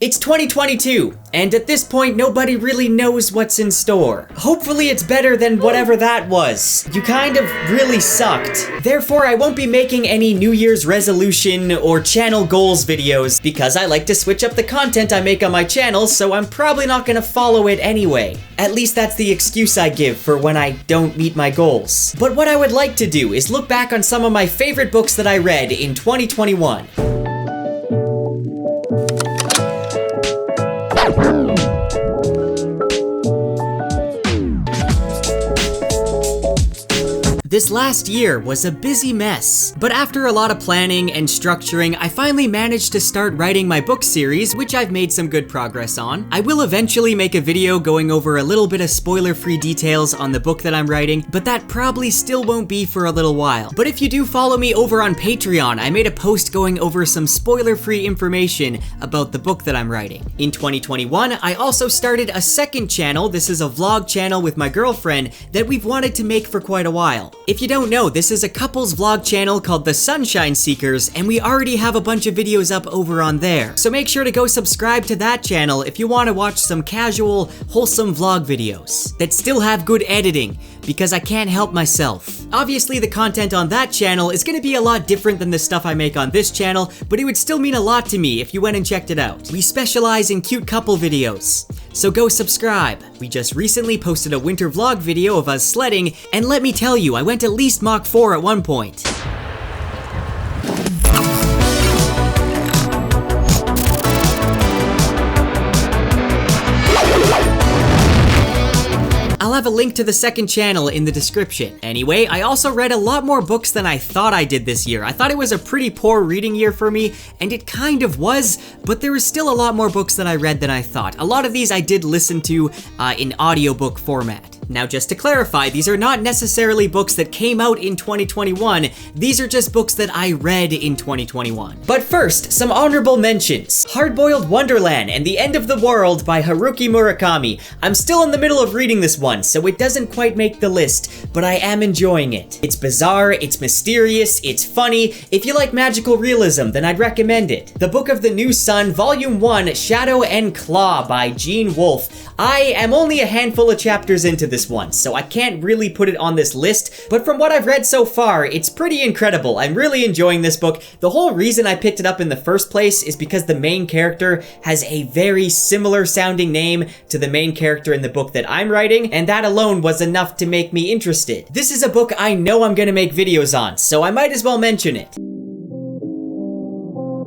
It's 2022, and at this point nobody really knows what's in store. Hopefully it's better than whatever that was. You kind of really sucked. Therefore, I won't be making any New Year's resolution or channel goals videos because I like to switch up the content I make on my channel, so I'm probably not gonna follow it anyway. At least that's the excuse I give for when I don't meet my goals. But what I would like to do is look back on some of my favorite books that I read in 2021. This last year was a busy mess, but after a lot of planning and structuring, I finally managed to start writing my book series, which I've made some good progress on. I will eventually make a video going over a little bit of spoiler-free details on the book that I'm writing, but that probably still won't be for a little while. But if you do follow me over on Patreon, I made a post going over some spoiler-free information about the book that I'm writing. In 2021, I also started a second channel. This is a vlog channel with my girlfriend that we've wanted to make for quite a while. If you don't know, this is a couples vlog channel called The Sunshine Seekers, and we already have a bunch of videos up over on there. So make sure to go subscribe to that channel if you want to watch some casual, wholesome vlog videos that still have good editing, because I can't help myself. Obviously, the content on that channel is gonna be a lot different than the stuff I make on this channel, but it would still mean a lot to me if you went and checked it out. We specialize in cute couple videos, so go subscribe. We just recently posted a winter vlog video of us sledding, and let me tell you, I went at least Mach 4 at one point. I'll have a link to the second channel in the description. Anyway, I also read a lot more books than I thought I did this year. I thought it was a pretty poor reading year for me, and it kind of was, but there was still a lot more books that I read than I thought. A lot of these I did listen to in audiobook format. Now, just to clarify, these are not necessarily books that came out in 2021, these are just books that I read in 2021. But first, some honorable mentions. Hard-Boiled Wonderland and the End of the World by Haruki Murakami. I'm still in the middle of reading this one, so it doesn't quite make the list, but I am enjoying it. It's bizarre, it's mysterious, it's funny. If you like magical realism, then I'd recommend it. The Book of the New Sun, Volume 1, Shadow and Claw by Gene Wolfe. I am only a handful of chapters into this one, so I can't really put it on this list, but from what I've read so far, it's pretty incredible. I'm really enjoying this book. The whole reason I picked it up in the first place is because the main character has a very similar sounding name to the main character in the book that I'm writing, and that alone was enough to make me interested. This is a book I know I'm gonna make videos on, so I might as well mention it.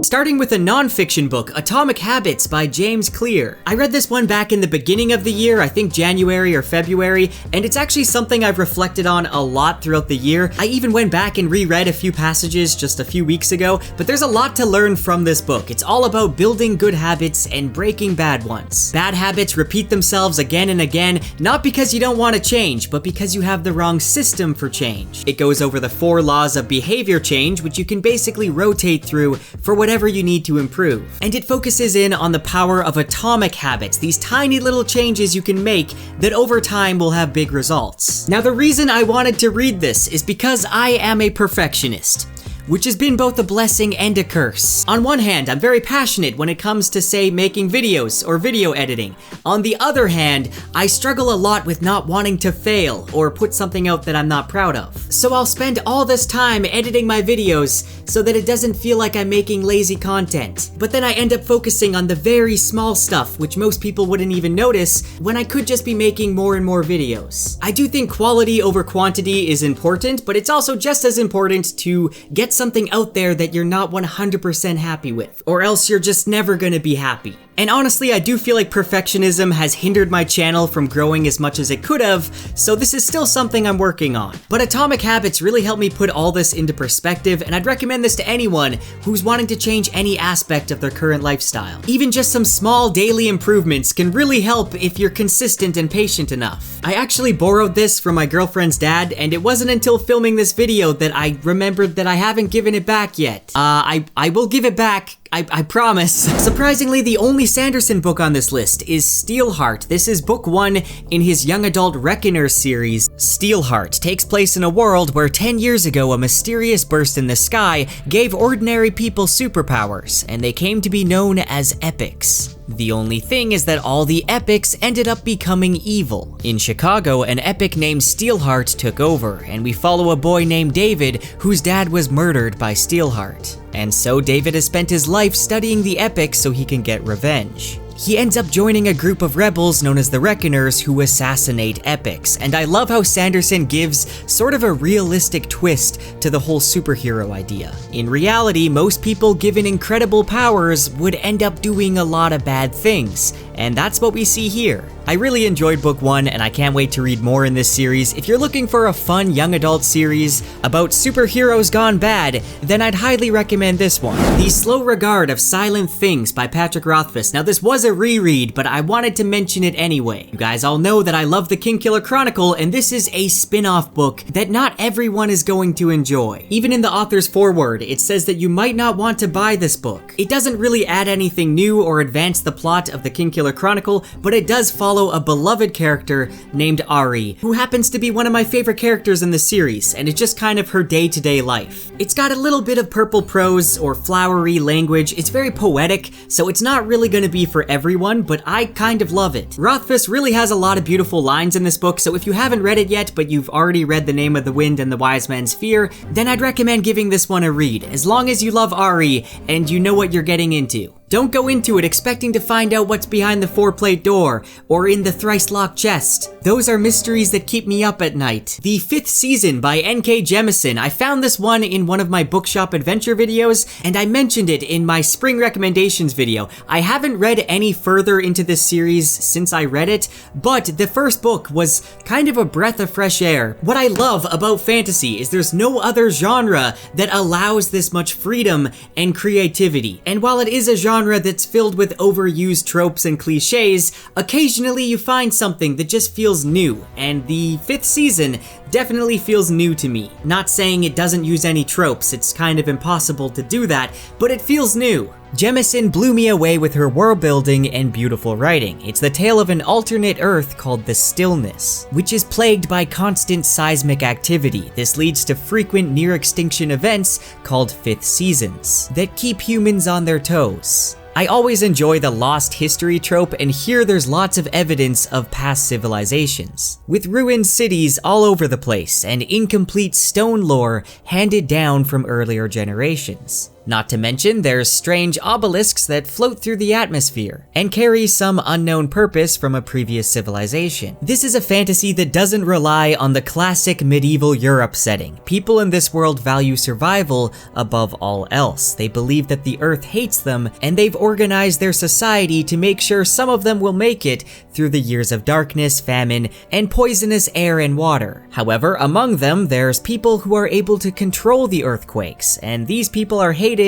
Starting with a non-fiction book, Atomic Habits by James Clear. I read this one back in the beginning of the year, I think January or February, and it's actually something I've reflected on a lot throughout the year. I even went back and reread a few passages just a few weeks ago, but there's a lot to learn from this book. It's all about building good habits and breaking bad ones. Bad habits repeat themselves again and again, not because you don't want to change, but because you have the wrong system for change. It goes over the 4 laws of behavior change, which you can basically rotate through for whatever you need to improve. And it focuses in on the power of atomic habits, these tiny little changes you can make that over time will have big results. Now, the reason I wanted to read this is because I am a perfectionist, which has been both a blessing and a curse. On one hand, I'm very passionate when it comes to, say, making videos or video editing. On the other hand, I struggle a lot with not wanting to fail or put something out that I'm not proud of. So I'll spend all this time editing my videos so that it doesn't feel like I'm making lazy content. But then I end up focusing on the very small stuff, which most people wouldn't even notice, when I could just be making more and more videos. I do think quality over quantity is important, but it's also just as important to get something out there that you're not 100% happy with, or else you're just never gonna be happy. And honestly, I do feel like perfectionism has hindered my channel from growing as much as it could have, so this is still something I'm working on. But Atomic Habits really helped me put all this into perspective, and I'd recommend this to anyone who's wanting to change any aspect of their current lifestyle. Even just some small daily improvements can really help if you're consistent and patient enough. I actually borrowed this from my girlfriend's dad, and it wasn't until filming this video that I remembered that I haven't given it back yet. I will give it back I promise. Surprisingly, the only Sanderson book on this list is Steelheart. This is book 1 in his young adult Reckoner series. Steelheart takes place in a world where 10 years ago a mysterious burst in the sky gave ordinary people superpowers, and they came to be known as epics. The only thing is that all the epics ended up becoming evil. In Chicago, an epic named Steelheart took over, and we follow a boy named David whose dad was murdered by Steelheart. And so David has spent his life studying the epics so he can get revenge. He ends up joining a group of rebels known as the Reckoners who assassinate epics, and I love how Sanderson gives sort of a realistic twist to the whole superhero idea. In reality, most people given incredible powers would end up doing a lot of bad things, and that's what we see here. I really enjoyed book 1 and I can't wait to read more in this series. If you're looking for a fun young adult series about superheroes gone bad, then I'd highly recommend this one. The Slow Regard of Silent Things by Patrick Rothfuss. Now this was a reread, but I wanted to mention it anyway. You guys all know that I love the Kingkiller Chronicle, and this is a spin-off book that not everyone is going to enjoy. Even in the author's foreword, it says that you might not want to buy this book. It doesn't really add anything new or advance the plot of the Kingkiller Chronicle, but it does follow a beloved character named Ari, who happens to be one of my favorite characters in the series, and it's just kind of her day-to-day life. It's got a little bit of purple prose or flowery language. It's very poetic, so it's not really going to be for everyone, but I kind of love it. Rothfuss really has a lot of beautiful lines in this book, so if you haven't read it yet, but you've already read The Name of the Wind and The Wise Man's Fear, then I'd recommend giving this one a read, as long as you love Ari and you know what you're getting into. Don't go into it expecting to find out what's behind the 4-plate door or in the thrice-locked chest. Those are mysteries that keep me up at night. The 5th Season by N.K. Jemisin. I found this one in one of my bookshop adventure videos, and I mentioned it in my spring recommendations video. I haven't read any further into this series since I read it, but the first book was kind of a breath of fresh air. What I love about fantasy is there's no other genre that allows this much freedom and creativity. And while it is a genre that's filled with overused tropes and cliches, occasionally you find something that just feels new, and the 5th season definitely feels new to me. Not saying it doesn't use any tropes, it's kind of impossible to do that, but it feels new. Jemisin blew me away with her world building and beautiful writing. It's the tale of an alternate Earth called the Stillness, which is plagued by constant seismic activity. This leads to frequent near-extinction events called 5th seasons that keep humans on their toes. I always enjoy the lost history trope, and here there's lots of evidence of past civilizations, with ruined cities all over the place and incomplete stone lore handed down from earlier generations. Not to mention, there's strange obelisks that float through the atmosphere and carry some unknown purpose from a previous civilization. This is a fantasy that doesn't rely on the classic medieval Europe setting. People in this world value survival above all else. They believe that the Earth hates them, and they've organized their society to make sure some of them will make it through the years of darkness, famine, and poisonous air and water. However, among them, there's people who are able to control the earthquakes, and these people are hated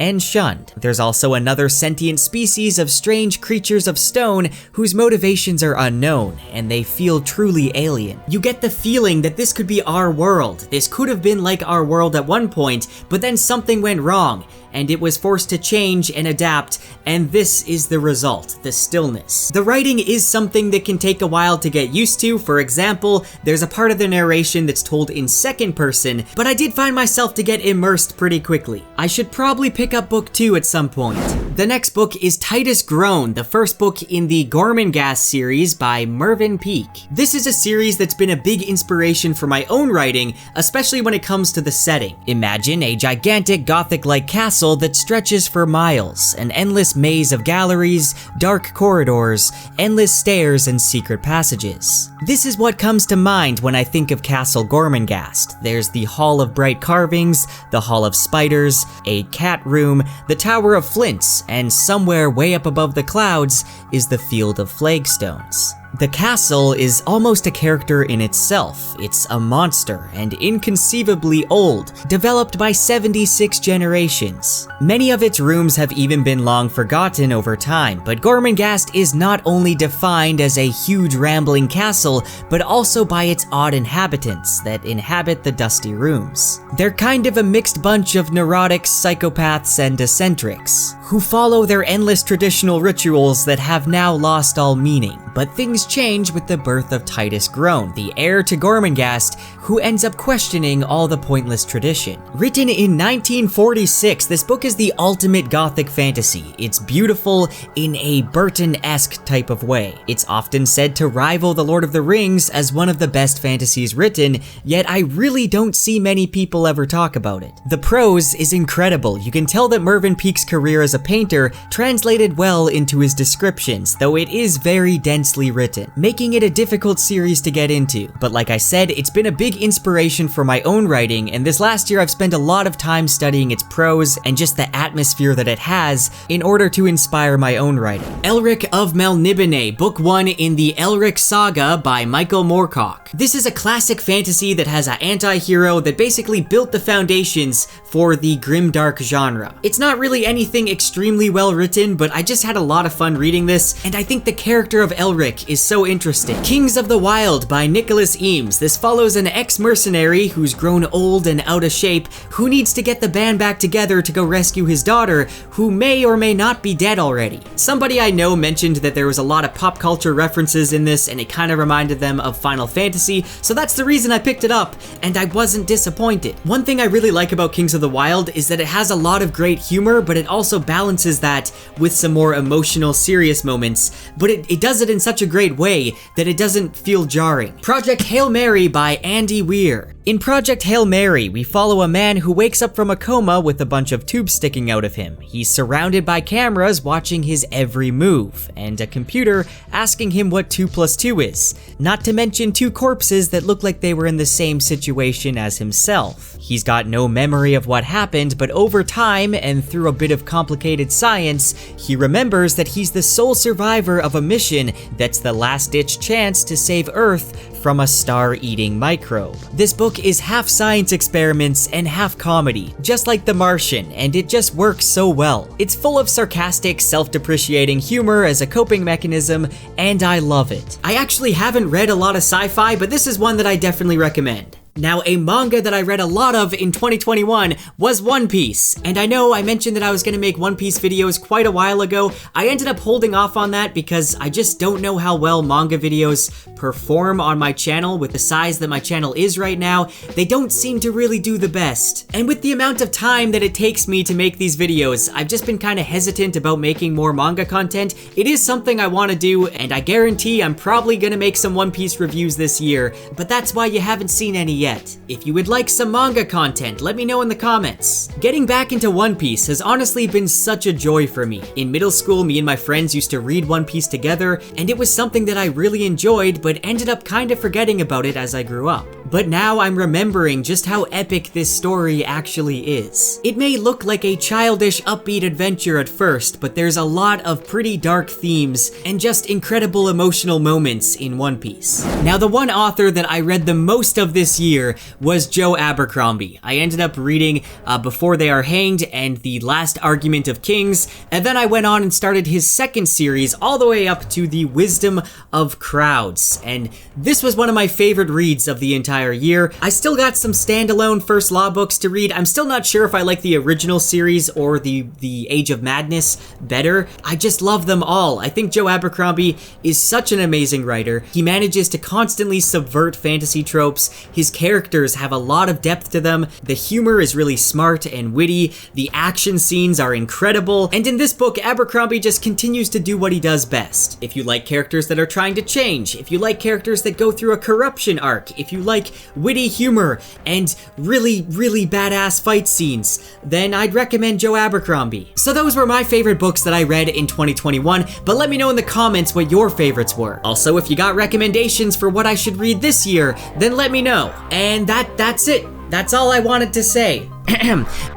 and shunned. There's also another sentient species of strange creatures of stone whose motivations are unknown, and they feel truly alien. You get the feeling that this could be our world. This could have been like our world at one point, but then something went wrong, and it was forced to change and adapt, and this is the result, the stillness. The writing is something that can take a while to get used to. For example, there's a part of the narration that's told in second person, but I did find myself to get immersed pretty quickly. I should probably pick up book 2 at some point. The next book is Titus Groan, the first book in the Gormenghast series by Mervyn Peake. This is a series that's been a big inspiration for my own writing, especially when it comes to the setting. Imagine a gigantic gothic-like castle that stretches for miles, an endless maze of galleries, dark corridors, endless stairs, and secret passages. This is what comes to mind when I think of Castle Gormenghast. There's the Hall of Bright Carvings, the Hall of Spiders, a cat room, the Tower of Flints, and somewhere way up above the clouds is the Field of Flagstones. The castle is almost a character in itself. It's a monster and inconceivably old, developed by 76 generations. Many of its rooms have even been long forgotten over time, but Gormenghast is not only defined as a huge rambling castle, but also by its odd inhabitants that inhabit the dusty rooms. They're kind of a mixed bunch of neurotics, psychopaths, and eccentrics, who follow their endless traditional rituals that have now lost all meaning. But things change with the birth of Titus Groan, the heir to Gormenghast, who ends up questioning all the pointless tradition. Written in 1946, this book is the ultimate gothic fantasy. It's beautiful in a Burton-esque type of way. It's often said to rival The Lord of the Rings as one of the best fantasies written, yet I really don't see many people ever talk about it. The prose is incredible. You can tell that Mervyn Peake's career as a painter translated well into his descriptions, though it is very densely written, making it a difficult series to get into. But like I said, it's been a big inspiration for my own writing, and this last year I've spent a lot of time studying its prose and just the atmosphere that it has in order to inspire my own writing. Elric of Melniboné, Book 1 in the Elric Saga by Michael Moorcock. This is a classic fantasy that has an anti-hero that basically built the foundations for the grimdark genre. It's not really anything extremely well written, but I just had a lot of fun reading this, and I think the character of Elric is so interesting. Kings of the Wyld by Nicholas Eames. This follows an ex-mercenary who's grown old and out of shape, who needs to get the band back together to go rescue his daughter, who may or may not be dead already. Somebody I know mentioned that there was a lot of pop culture references in this, and it kind of reminded them of Final Fantasy, so that's the reason I picked it up, and I wasn't disappointed. One thing I really like about Kings of the Wyld is that it has a lot of great humor, but it also balances that with some more emotional, serious moments, but it does it in such a great way that it doesn't feel jarring. Project Hail Mary by Andy Weir. In Project Hail Mary, we follow a man who wakes up from a coma with a bunch of tubes sticking out of him. He's surrounded by cameras watching his every move, and a computer asking him what 2 + 2 is. Not to mention 2 corpses that look like they were in the same situation as himself. He's got no memory of what happened, but over time, and through a bit of complicated science, he remembers that he's the sole survivor of a mission that's the last-ditch chance to save Earth from a star-eating microbe. This book is half science experiments and half comedy, just like The Martian, and it just works so well. It's full of sarcastic, self-depreciating humor as a coping mechanism, and I love it. I actually haven't read a lot of sci-fi, but this is one that I definitely recommend. Now, a manga that I read a lot of in 2021 was One Piece, and I know I mentioned that I was going to make One Piece videos quite a while ago. I ended up holding off on that because I just don't know how well manga videos perform on my channel with the size that my channel is right now. They don't seem to really do the best. And with the amount of time that it takes me to make these videos, I've just been kind of hesitant about making more manga content. It is something I want to do, and I guarantee I'm probably going to make some One Piece reviews this year, but that's why you haven't seen any yet. If you would like some manga content, let me know in the comments. Getting back into One Piece has honestly been such a joy for me. In middle school, me and my friends used to read One Piece together, and it was something that I really enjoyed, but ended up kind of forgetting about it as I grew up. But now I'm remembering just how epic this story actually is. It may look like a childish, upbeat adventure at first, but there's a lot of pretty dark themes and just incredible emotional moments in One Piece. Now, the one author that I read the most of this year was Joe Abercrombie. I ended up reading Before They Are Hanged and The Last Argument of Kings, and then I went on and started his second series all the way up to The Wisdom of Crowds, and this was one of my favorite reads of the entire year. I still got some standalone First Law books to read. I'm still not sure if I like the original series or the Age of Madness better. I just love them all. I think Joe Abercrombie is such an amazing writer. He manages to constantly subvert fantasy tropes. His characters have a lot of depth to them. The humor is really smart and witty. The action scenes are incredible. And in this book, Abercrombie just continues to do what he does best. If you like characters that are trying to change, if you like characters that go through a corruption arc, if you like witty humor and really badass fight scenes, then I'd recommend Joe Abercrombie. So those were my favorite books that I read in 2021, but let me know in the comments what your favorites were. Also, if you got recommendations for what I should read this year, then let me know. And that's it. That's all I wanted to say.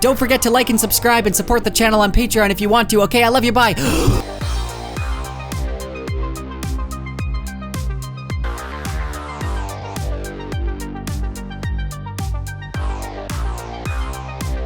Don't forget to like and subscribe and support the channel on Patreon if you want to, okay? I love you, bye.